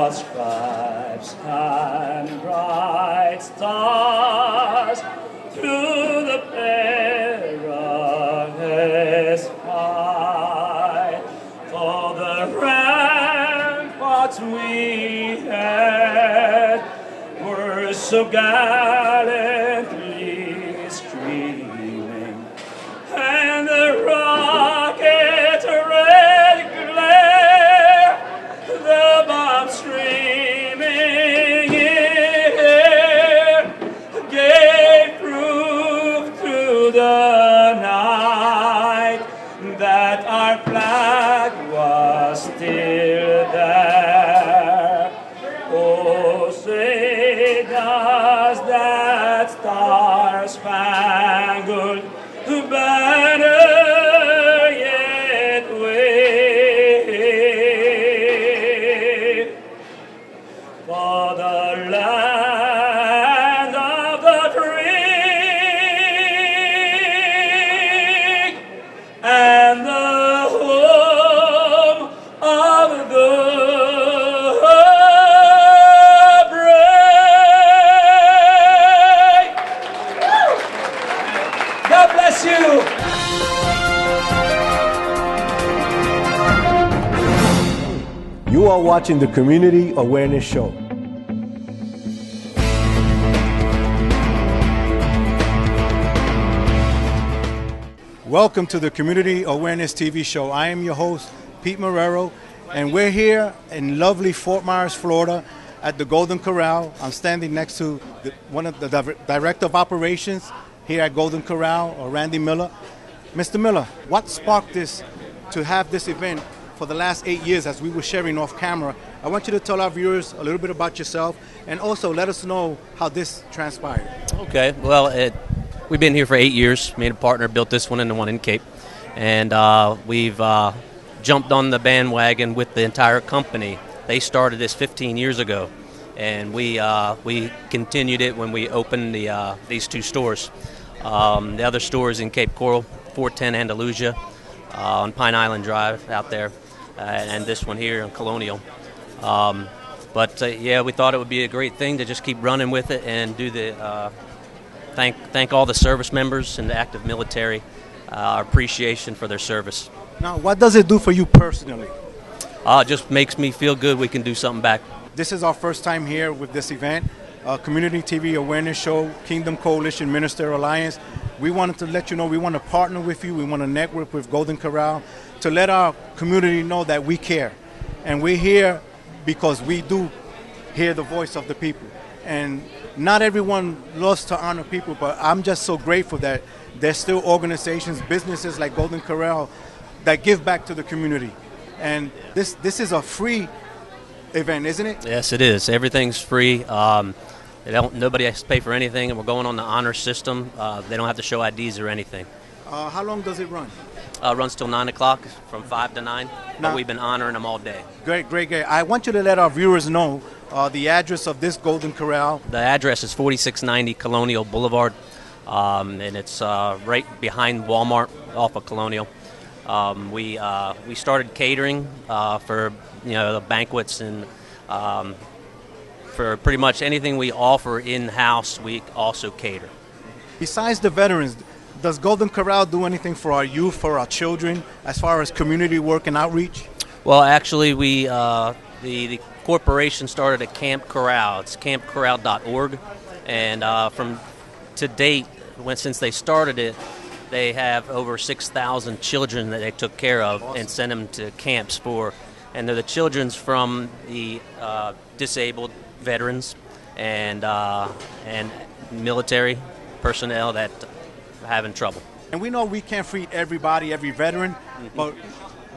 stripes and bright stars through the perilous fight. For the ramparts we had were so gallantly streaming, and the rocket red glare, the bombs streaming in air, gave proof through the night that our flag was still there. Oh, say does that star-spangled banner yet wave for the land of the free and the home of the brave. God bless you. You are watching the Community Awareness Show. Welcome to the Community Awareness TV show. I am your host, Pete Marrero, and we're here in lovely Fort Myers, Florida at the Golden Corral. I'm standing next to one of the Director of Operations here at Golden Corral, Randy Miller. Mr. Miller, what sparked this to have this event for the last 8 years as we were sharing off camera? I want you to tell our viewers a little bit about yourself and also let us know how this transpired. Okay, well, we've been here for 8 years. Me and a partner built this one and the one in Cape. And we've jumped on the bandwagon with the entire company. They started this 15 years ago. And we continued it when we opened these two stores. The other store is in Cape Coral, 410 Andalusia, on Pine Island Drive out there. And this one here in Colonial. Yeah, we thought it would be a great thing to just keep running with it and do the thank all the service members and the active military, our appreciation for their service. Now, what does it do for you personally? It just makes me feel good we can do something back. This is our first time here with this event, Community TV Awareness Show, Kingdom Coalition Minister Alliance. We wanted to let you know we want to partner with you. We want to network with Golden Corral to let our community know that we care. And we're here because we do hear the voice of the people. And not everyone loves to honor people, but I'm just so grateful that there's still organizations, businesses like Golden Corral that give back to the community. And this is a free event, isn't it? Yes, it is. Everything's free. Nobody has to pay for anything, and we're going on the honor system. They don't have to show IDs or anything. How long does it run? Runs till 9 o'clock, from 5 to 9. But we've been honoring them all day. Great. I want you to let our viewers know the address of this Golden Corral. The address is 4690 Colonial Boulevard, and it's right behind Walmart off of Colonial. We started catering for the banquets and for pretty much anything we offer in-house, we also cater. Besides the veterans, does Golden Corral do anything for our youth, for our children, as far as community work and outreach? Well, actually, we the corporation started at Camp Corral. It's campcorral.org, and from to date, since they started it, they have over 6,000 children that they took care of and sent them to camps for. And they're the children's from the disabled veterans and military personnel that are having trouble. And we know we can't feed everybody, every veteran, but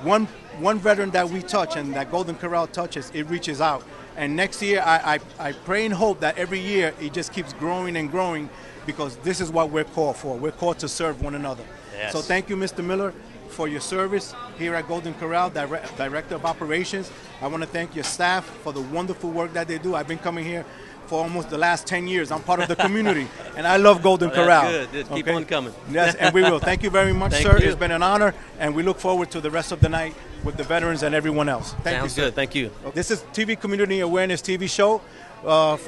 one veteran that we touch and that Golden Corral touches, it reaches out. And next year, I pray and hope that every year it just keeps growing and growing, because this is what we're called for. We're called to serve one another. Yes. So thank you, Mr. Miller, for your service here at Golden Corral, Director of Operations. I want to thank your staff for the wonderful work that they do. I've been coming here for almost the last 10 years. I'm part of the community, and I love Golden Corral. That's good. Keep on coming. Yes, and we will. Thank you very much, sir. It's been an honor, and we look forward to the rest of the night with the veterans and everyone else. Thank you, Sounds sir. good. Thank you. This is TV Community Awareness TV show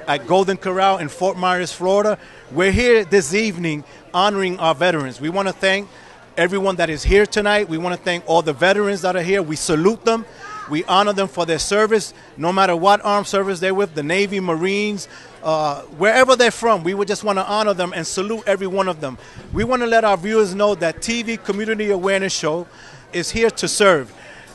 at Golden Corral in Fort Myers, Florida. We're here this evening honoring our veterans. We want to thank everyone that is here tonight. We want to thank all the veterans that are here. We salute them. We honor them for their service, no matter what armed service they're with, the Navy, Marines, wherever they're from. We would just want to honor them and salute every one of them. We want to let our viewers know that TV Community Awareness Show is here to serve.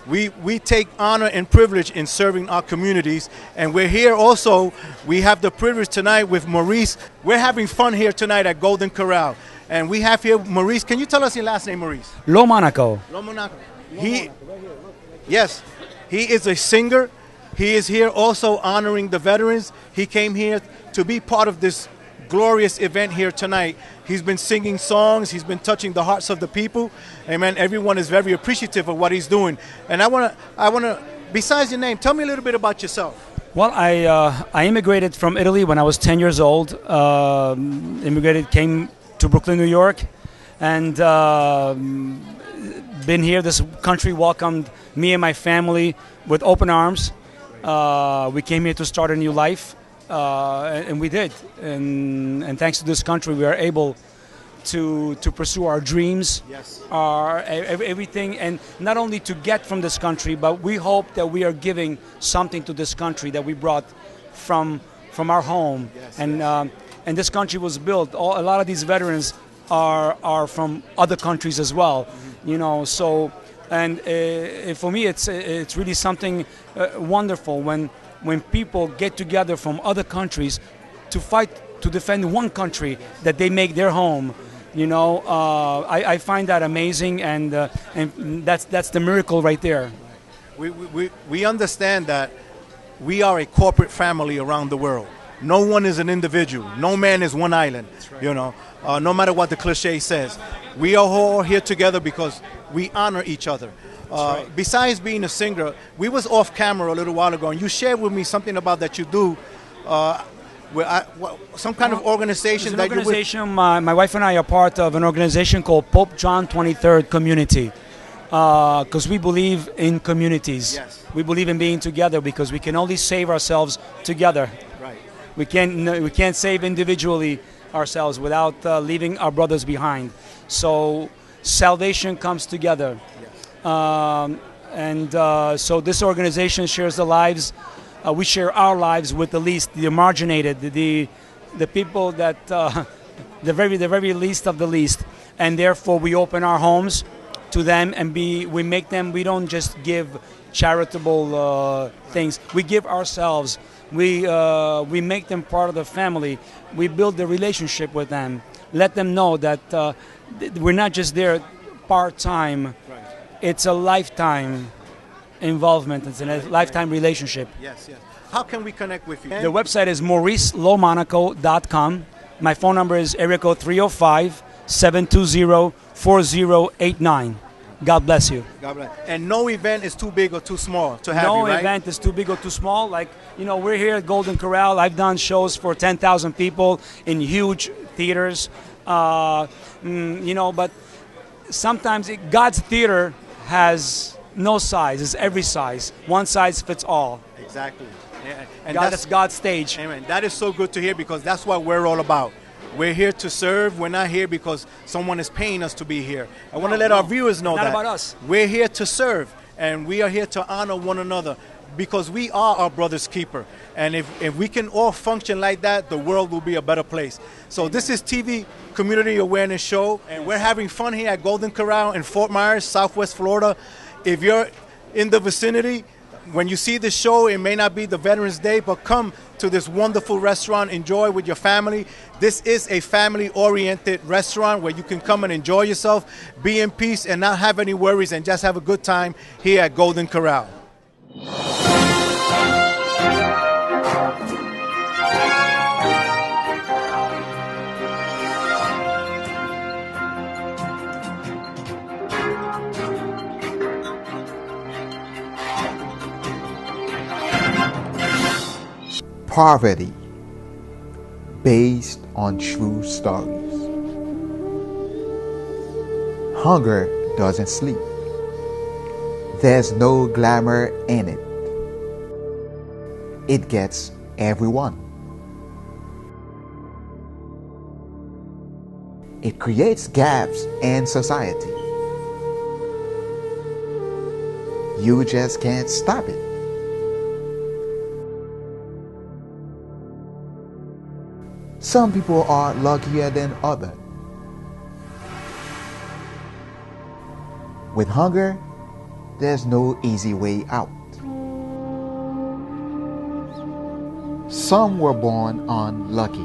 We take honor and privilege in serving our communities, and we're here also. We have the privilege tonight with Maurice. We're having fun here tonight at Golden Corral, and we have here Maurice. Can you tell us your last name, Maurice? Lo Monaco. Lo Monaco. Yes, he is a singer. He is here also honoring the veterans. He came here to be part of this glorious event here tonight. He's been singing songs. He's been touching the hearts of the people. Amen. Everyone is very appreciative of what he's doing. And I want to, besides your name, tell me a little bit about yourself. Well, I immigrated from Italy when I was 10 years old. Came to Brooklyn, New York, and been here. This country welcomed me and my family with open arms. We came here to start a new life, and we did. And thanks to this country, we are able to pursue our dreams, Yes. everything, and not only to get from this country, but we hope that we are giving something to this country that we brought from our home. Yes, And this country was built. A lot of these veterans are from other countries as well, you know. So, and for me, it's really something wonderful when people get together from other countries to fight to defend one country that they make their home. You know, I find that amazing, and that's the miracle right there. We understand that we are a corporate family around the world. No one is an individual. No man is one island. Right. You know, no matter what the cliche says, we are all here together because we honor each other. Right. Besides being a singer, we was off camera a little while ago, and you shared with me something about that you do. Some kind of organization that you're with. My wife and I are part of an organization called Pope John 23rd Community, because we believe in communities. Yes. We believe in being together because we can only save ourselves together. Right. We can't save individually ourselves without leaving our brothers behind. So salvation comes together. Yes. So this organization shares the lives. We share our lives with the least, the marginated, the people that the very least of the least, and therefore we open our homes to them, and we make them. We don't just give charitable things. We give ourselves. We make them part of the family. We build the relationship with them. Let them know that we're not just there part-time. Right. It's a lifetime involvement. It's a lifetime relationship. Yes, yes. How can we connect with you? The website is mauricelomonaco.com. My phone number is area code 305-720-4089. God bless you. God bless. And no event is too big or too small to have you, No right? event is too big or too small. Like, you know, we're here at Golden Corral. I've done shows for 10,000 people in huge theaters. You know, but sometimes God's theater has no size. It's every size. One size fits all. Exactly. And That's God's stage. Amen. That is so good to hear, because that's what we're all about. We're here to serve. We're not here because someone is paying us to be here. I want to let our viewers know Not that about us. we're here to serve, and we are here to honor one another, because we are our brother's keeper. And if we can all function like that, the world will be a better place. So this is TV Community Awareness Show, and we're having fun here at Golden Corral in Fort Myers, Southwest Florida. If you're in the vicinity, when you see this show, it may not be the Veterans Day, but come to this wonderful restaurant, enjoy with your family. This is a family-oriented restaurant where you can come and enjoy yourself, be in peace, and not have any worries, and just have a good time here at Golden Corral. Poverty based on true stories. Hunger doesn't sleep. There's no glamour in it. It gets everyone. It creates gaps in society. You just can't stop it. Some people are luckier than others. With hunger, there's no easy way out. Some were born unlucky.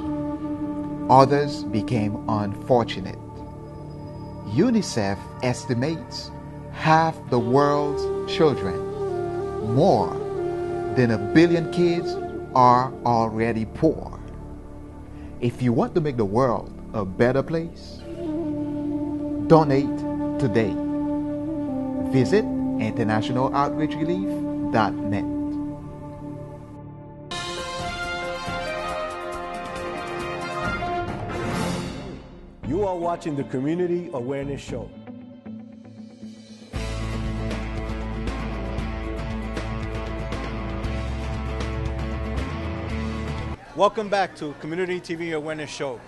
Others became unfortunate. UNICEF estimates half the world's children, more than 1 billion kids, are already poor. If you want to make the world a better place, donate today. Visit internationaloutreachrelief.net. You are watching the Community Awareness Show. Welcome back to Community TV Awareness Show.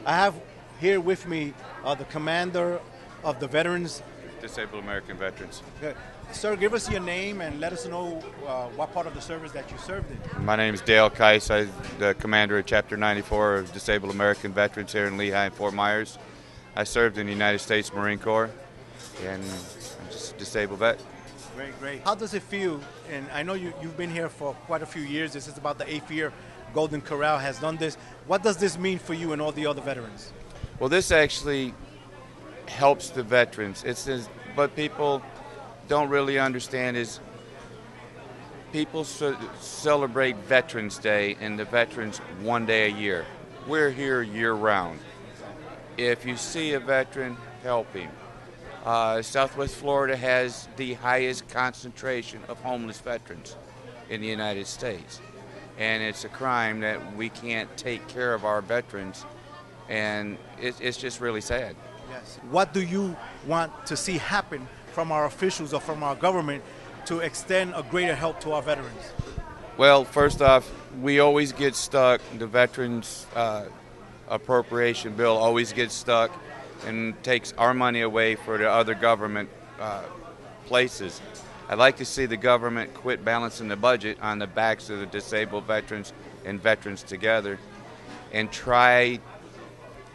I have here with me the commander of the Veterans. Disabled American Veterans. Good. Sir, give us your name and let us know what part of the service that you served in. My name is Dale Keiss. I'm the commander of Chapter 94 of Disabled American Veterans here in Lehigh and Fort Myers. I served in the United States Marine Corps, and I'm just a disabled vet. Great, great. How does it feel? And I know you've been here for quite a few years. This is about the 8th year Golden Corral has done this. What does this mean for you and all the other veterans? Well, this actually helps the veterans. But people don't really understand is people celebrate Veterans Day and the veterans one day a year. We're here year round. If you see a veteran, help him. Southwest Florida has the highest concentration of homeless veterans in the United States. And it's a crime that we can't take care of our veterans, and it's just really sad. Yes. What do you want to see happen from our officials or from our government to extend a greater help to our veterans? Well, first off, we always get stuck. The Veterans Appropriation Bill always gets stuck and takes our money away for the other government places. I'd like to see the government quit balancing the budget on the backs of the disabled veterans and veterans together and try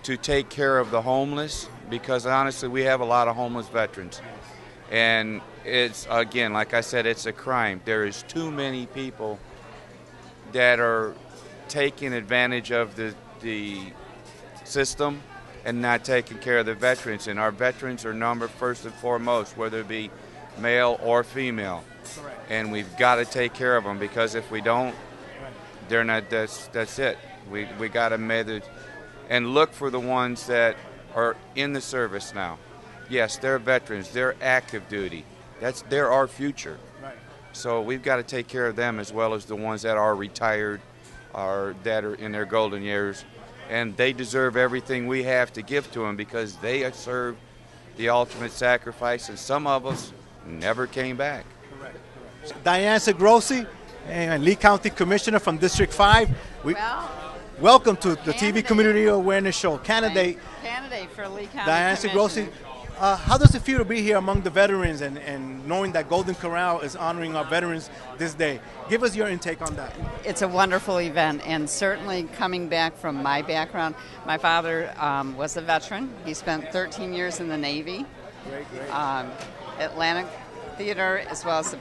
to take care of the homeless, because honestly we have a lot of homeless veterans. And it's, again, like I said, it's a crime. There is too many people that are taking advantage of the system and not taking care of the veterans. And our veterans are numbered first and foremost, whether it be male or female. Correct. And we've got to take care of them, because if we don't, they're not. That's it. We got to measure and look for the ones that are in the service now. Yes, they're veterans. They're active duty. They're our future. Right. So we've got to take care of them as well as the ones that are retired or that are in their golden years. And they deserve everything we have to give to them, because they have served the ultimate sacrifice, and some of us never came back. Correct. Diane Segrossi, Lee County Commissioner from District 5. Welcome to the TV Community Awareness Show. Candidate for Lee County Diane Segrossi. How does it feel to be here among the veterans and knowing that Golden Corral is honoring our veterans this day? Give us your intake on that. It's a wonderful event, and certainly coming back from my background, my father was a veteran. He spent 13 years in the Navy. Great. Atlantic Theater as well as the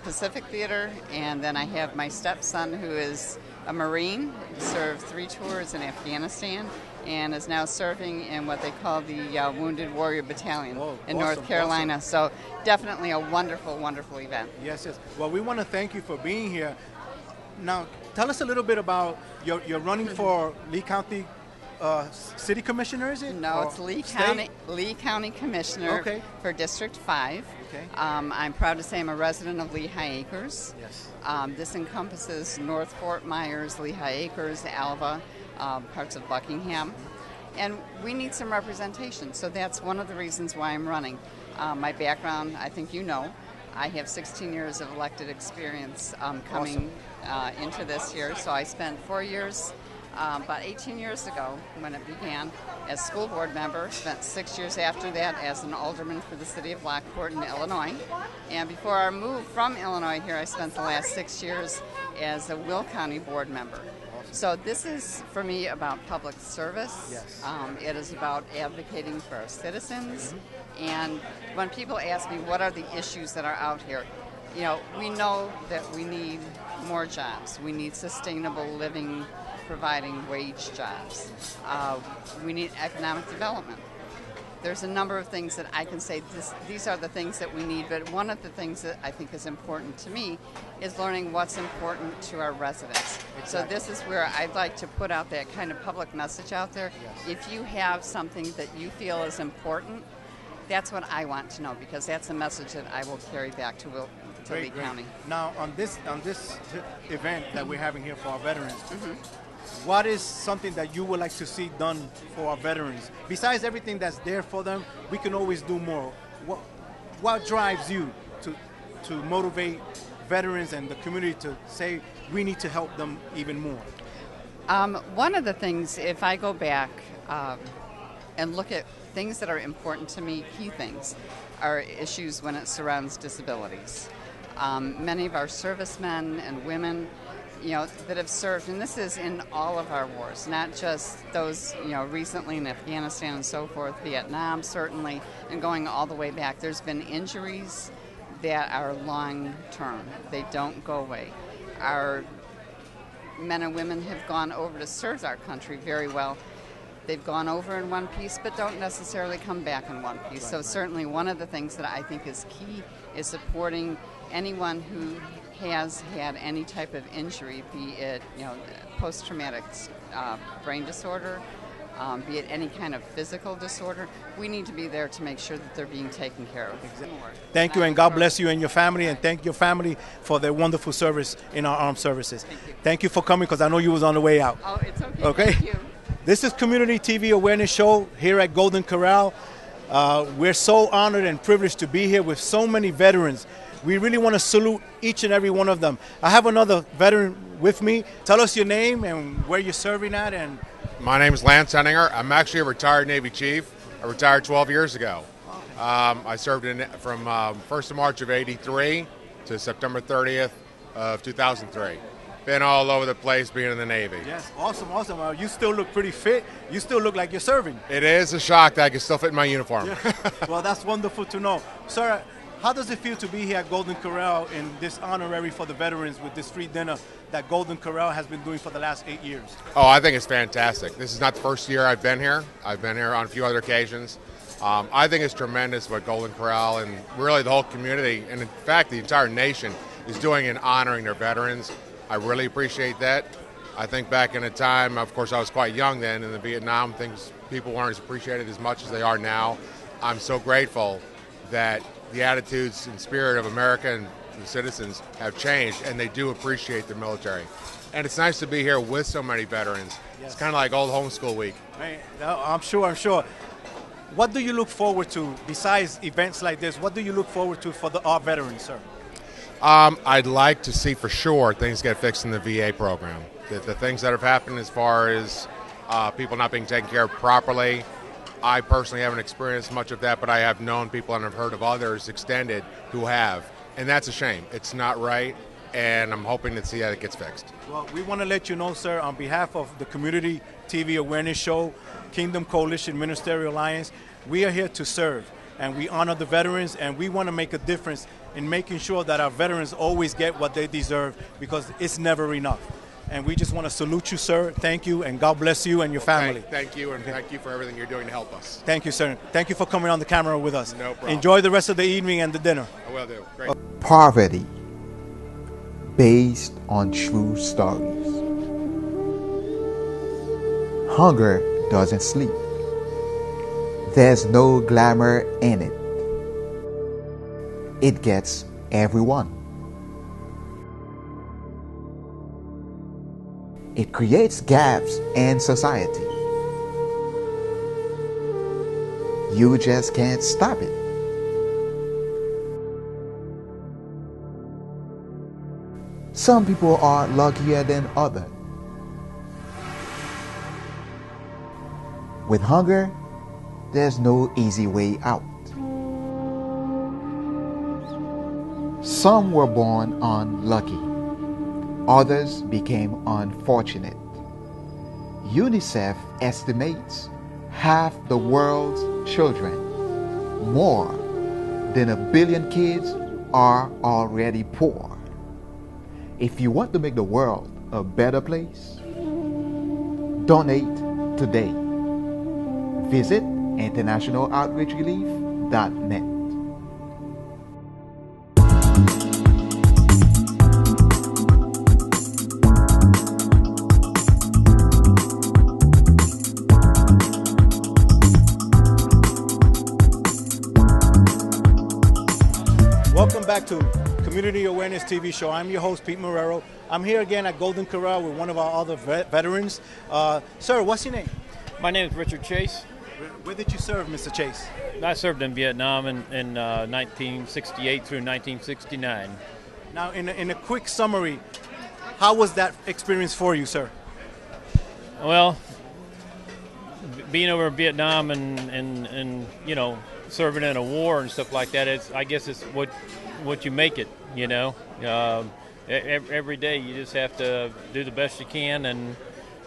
Pacific Theater, and then I have my stepson who is a Marine. He served 3 tours in Afghanistan and is now serving in what they call the Wounded Warrior Battalion in North Carolina. Awesome. So definitely a wonderful, wonderful event. Yes. Well, we want to thank you for being here. Now, tell us a little bit about you're running for Lee County City Commissioner, is it? No, it's Lee County Commissioner for District 5. Okay. I'm proud to say I'm a resident of Lehigh Acres. Yes. This encompasses North Fort Myers, Lehigh Acres, Alva, parts of Buckingham. And we need some representation, so that's one of the reasons why I'm running. My background, I think you know, I have 16 years of elected experience coming into this year. So I spent 4 years, about 18 years ago when it began, as school board member. Spent 6 years after that as an alderman for the city of Lockport in Illinois. And before I moved from Illinois here, I spent the last 6 years as a Will County board member. So this is, for me, about public service. Yes. It is about advocating for our citizens. And when people ask me what are the issues that are out here, you know, we know that we need more jobs. We need sustainable living, providing wage jobs. We need economic development. There's a number of things that I can say these are the things that we need, but one of the things that I think is important to me is learning what's important to our residents. Exactly. So this is where I'd like to put out that kind of public message out there. Yes. If you have something that you feel is important, that's what I want to know, because that's a message that I will carry back to Lee County. Now, on this event that we're having here for our veterans, what is something that you would like to see done for our veterans? Besides everything that's there for them, we can always do more. What drives you to motivate veterans and the community to say we need to help them even more? One of the things, if I go back and look at things that are important to me, key things, are issues when it surrounds disabilities. Many of our servicemen and women, you know, that have served, and this is in all of our wars, not just those, you know, recently in Afghanistan and so forth, Vietnam certainly, and going all the way back. There's been injuries that are long-term. They don't go away. Our men and women have gone over to serve our country very well. They've gone over in one piece, but don't necessarily come back in one piece. So certainly one of the things that I think is key is supporting anyone who has had any type of injury, be it, you know, post-traumatic brain disorder, be it any kind of physical disorder. We need to be there to make sure that they're being taken care of. Exactly. Thank you, and God bless you and your family, and thank your family for their wonderful service in our armed services. Thank you for coming, because I know you was on the way out. Oh, it's okay. Okay. Thank you. This is Community TV Awareness Show here at Golden Corral. We're so honored and privileged to be here with so many veterans. We really want to salute each and every one of them. I have another veteran with me. Tell us your name and where you're serving at. And my name is Lance Henninger. I'm actually a retired Navy chief. I retired 12 years ago. I served from 1st of March of '83 to September 30th of 2003. Been all over the place being in the Navy. Yes, awesome. You still look pretty fit. You still look like you're serving. It is a shock that I can still fit in my uniform. Yeah. Well, that's wonderful to know. Sir, how does it feel to be here at Golden Corral in this honorary for the veterans with this free dinner that Golden Corral has been doing for the last 8 years? Oh, I think it's fantastic. This is not the first year I've been here. I've been here on a few other occasions. I think it's tremendous what Golden Corral and really the whole community, and in fact the entire nation, is doing in honoring their veterans. I really appreciate that. I think back in a time, of course I was quite young then, in the Vietnam, people weren't as appreciated as much as they are now. I'm so grateful that the attitudes and spirit of America and the citizens have changed, and they do appreciate the military. And it's nice to be here with so many veterans. Yes. It's kind of like old homeschool week. Hey, I'm sure. What do you look forward to, besides events like this, what do you look forward to for our veterans, sir? I'd like to see for sure things get fixed in the VA program. The things that have happened as far as people not being taken care of properly, I personally haven't experienced much of that, but I have known people and have heard of others extended who have. And that's a shame. It's not right, and I'm hoping to see how it gets fixed. Well, we want to let you know, sir, on behalf of the Community TV Awareness Show, Kingdom Coalition Ministerial Alliance, we are here to serve, and we honor the veterans, and we want to make a difference in making sure that our veterans always get what they deserve, because it's never enough. And we just want to salute you, sir. Thank you, and God bless you and your family. Thank you, and thank you for everything you're doing to help us. Thank you, sir. Thank you for coming on the camera with us. No problem. Enjoy the rest of the evening and the dinner. I will do. Great. Poverty, based on true stories. Hunger doesn't sleep. There's no glamour in it. It gets everyone. It creates gaps in society. You just can't stop it. Some people are luckier than others. With hunger, there's no easy way out. Some were born unlucky. Others became unfortunate. UNICEF estimates half the world's children, more than 1 billion kids, are already poor. If you want to make the world a better place, donate today. Visit internationaloutreachrelief.net. Welcome back to Community Awareness TV show. I'm your host, Pete Marrero. I'm here again at Golden Corral with one of our other veterans. Sir, what's your name? My name is Richard Chase. Where did you serve, Mr. Chase? I served in Vietnam in 1968 through 1969. Now, in a quick summary, how was that experience for you, sir? Well, being over in Vietnam and you know, serving in a war and stuff like that, I guess it's what you make it, you know. Every day you just have to do the best you can and,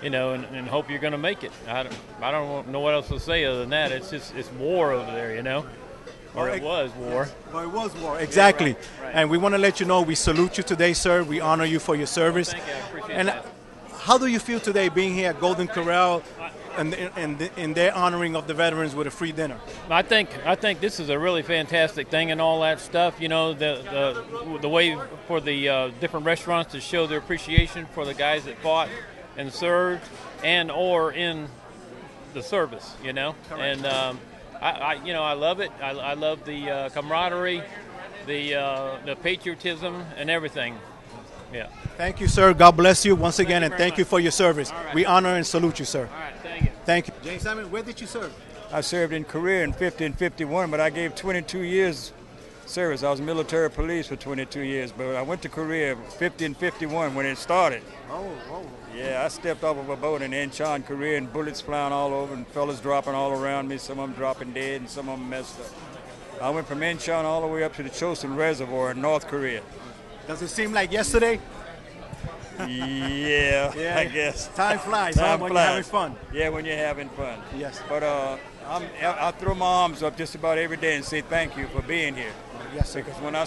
you know, and hope you're going to make it. I don't know what else to say other than that. It's war over there, you know. Or it was war. Well, it was war, exactly. Yeah, right. And we want to let you know we salute you today, sir. We honor you for your service. Thank you, I appreciate and that. How do you feel today being here at Golden Corral and in their honoring of the veterans with a free dinner? I think this is a really fantastic thing and all that stuff. You know, the way for the different restaurants to show their appreciation for the guys that fought and served and or in the service. You know, correct. And I love it. I love the camaraderie, the patriotism, and everything. Yeah. Thank you, sir. God bless you once again, and very thank you much. for your service. All right. We honor and salute you, sir. All right, thank you. Thank you. James Simon, where did you serve? I served in Korea in 50 and 51, but I gave 22 years service. I was military police for 22 years, but I went to Korea 50 and 51 when it started. Oh. Yeah, I stepped off of a boat in Incheon, Korea, and bullets flying all over and fellas dropping all around me, some of them dropping dead and some of them messed up. I went from Incheon all the way up to the Chosin Reservoir in North Korea. Does it seem like yesterday? Yeah, I guess. Time flies, huh, when you're having fun. Yeah, when you're having fun. Yes. But I throw my arms up just about every day and say thank you for being here. Yes, sir. Because when I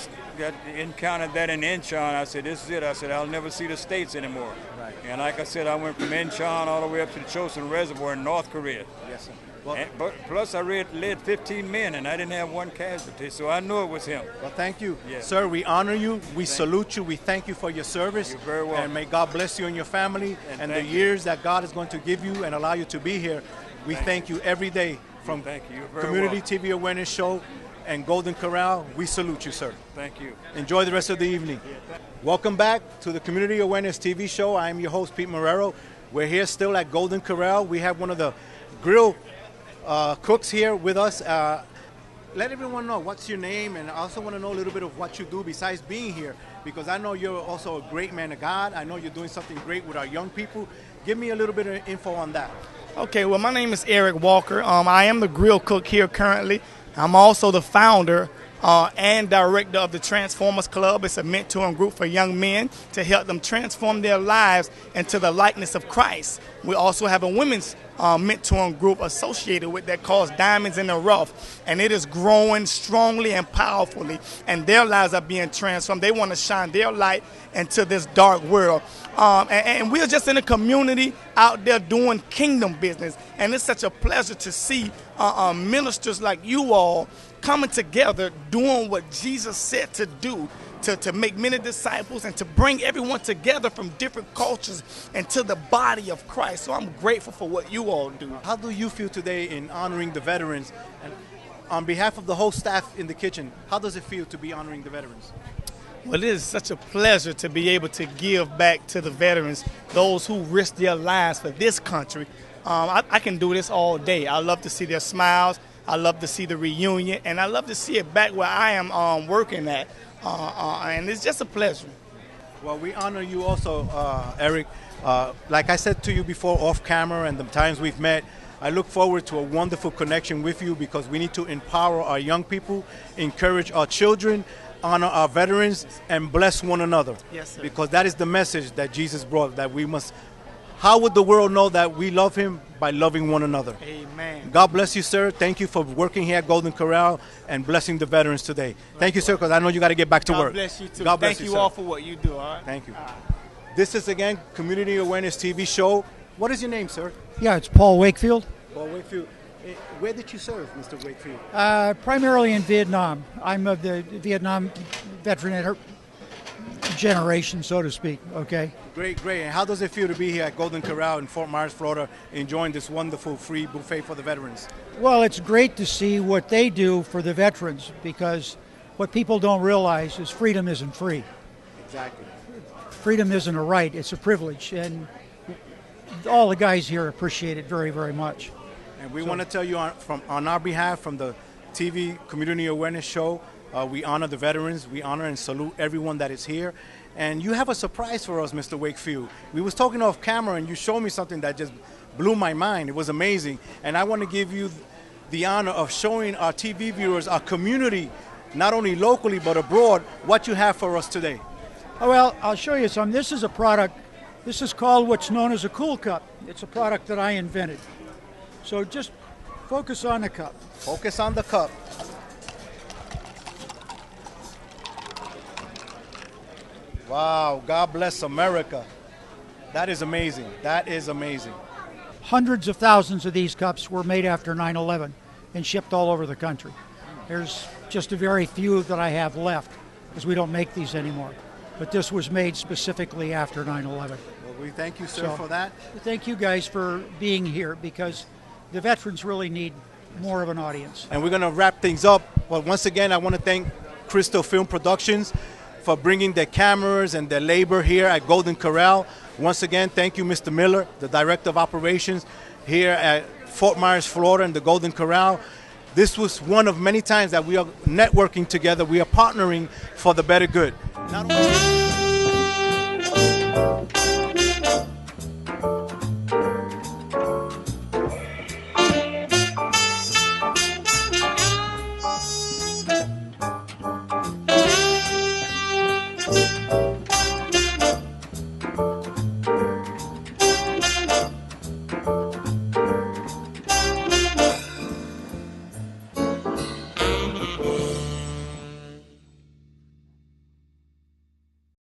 encountered that in Incheon, I said, this is it. I said, I'll never see the States anymore. Right. And like I said, I went from Incheon all the way up to the Chosin Reservoir in North Korea. Yes, sir. Well, But plus, I led 15 men, and I didn't have one casualty, so I knew it was him. well, thank you. Yeah. Sir, we honor you. We salute you. We thank you for your service. You're very welcome. And may God bless you and your family and the thank you. years that God is going to give you and allow you to be here. We thank you every day from Thank you. You're very Community welcome. TV Awareness Show and Golden Corral. We salute you, sir. Thank you. Enjoy the rest of the evening. Welcome back to the Community Awareness TV show. I am your host, Pete Marrero. We're here still at Golden Corral. We have one of the grill cooks here with us. Let everyone know what's your name, and I also want to know a little bit of what you do besides being here, because I know you're also a great man of God. I know you're doing something great with our young people. Give me a little bit of info on that. Okay, well, my name is Eric Walker. I am the grill cook here currently. I'm also the founder and director of the Transformers Club. It's a mentoring group for young men to help them transform their lives into the likeness of Christ. We also have a women's mentoring group associated with that called Diamonds in the Rough, and it is growing strongly and powerfully, and their lives are being transformed. They want to shine their light into this dark world. And we're just in a community out there doing kingdom business, and it's such a pleasure to see ministers like you all coming together, doing what Jesus said to do, to make many disciples and to bring everyone together from different cultures into the body of Christ. So I'm grateful for what you all do. How do you feel today in honoring the veterans? And on behalf of the whole staff in the kitchen, how does it feel to be honoring the veterans? Well, it is such a pleasure to be able to give back to the veterans, those who risked their lives for this country. I can do this all day. I love to see their smiles. I love to see the reunion, and I love to see it back where I am working at. And it's just a pleasure. Well, we honor you also, Eric. Like I said to you before off camera and the times we've met, I look forward to a wonderful connection with you because we need to empower our young people, encourage our children, honor our veterans, and bless one another. Yes, sir. Because that is the message that Jesus brought, that we must. How would the world know that we love him? By loving one another. Amen. God bless you, sir. Thank you for working here at Golden Corral and blessing the veterans today. Thank you, sir, because I know you got to get back to work. God bless you, too. God bless Thank you sir. all for what you do, all right? Thank you. This is, again, Community Awareness TV show. What is your name, sir? Yeah, it's Paul Wakefield. Paul Wakefield. Where did you serve, Mr. Wakefield? Primarily in Vietnam. I'm of the Vietnam veteran generation, so to speak, okay? Great, great. And how does it feel to be here at Golden Corral in Fort Myers, Florida, enjoying this wonderful free buffet for the veterans? Well, it's great to see what they do for the veterans, because what people don't realize is freedom isn't free. Exactly. Freedom isn't a right, it's a privilege, and all the guys here appreciate it very, very much. And we want to tell you on our behalf, from the TV Community Awareness Show, we honor the veterans, we honor and salute everyone that is here. And you have a surprise for us, Mr. Wakefield. We was talking off camera and you showed me something that just blew my mind. It was amazing. And I want to give you the honor of showing our TV viewers, our community, not only locally but abroad, what you have for us today. Oh, well, I'll show you some. This is a product, this is called what's known as a cool cup. It's a product that I invented. So just focus on the cup. Focus on the cup. Wow, God bless America. That is amazing. That is amazing. Hundreds of thousands of these cups were made after 9/11 and shipped all over the country. There's just a very few that I have left because we don't make these anymore. But this was made specifically after 9/11. Well, we thank you, sir, for that. Thank you guys for being here, because the veterans really need more of an audience. And we're going to wrap things up. But once again, I want to thank Crystal Film Productions for bringing their cameras and their labor here at Golden Corral. Once again, thank you, Mr. Miller, the Director of Operations here at Fort Myers, Florida, and the Golden Corral. This was one of many times that we are networking together. We are partnering for the better good. Not only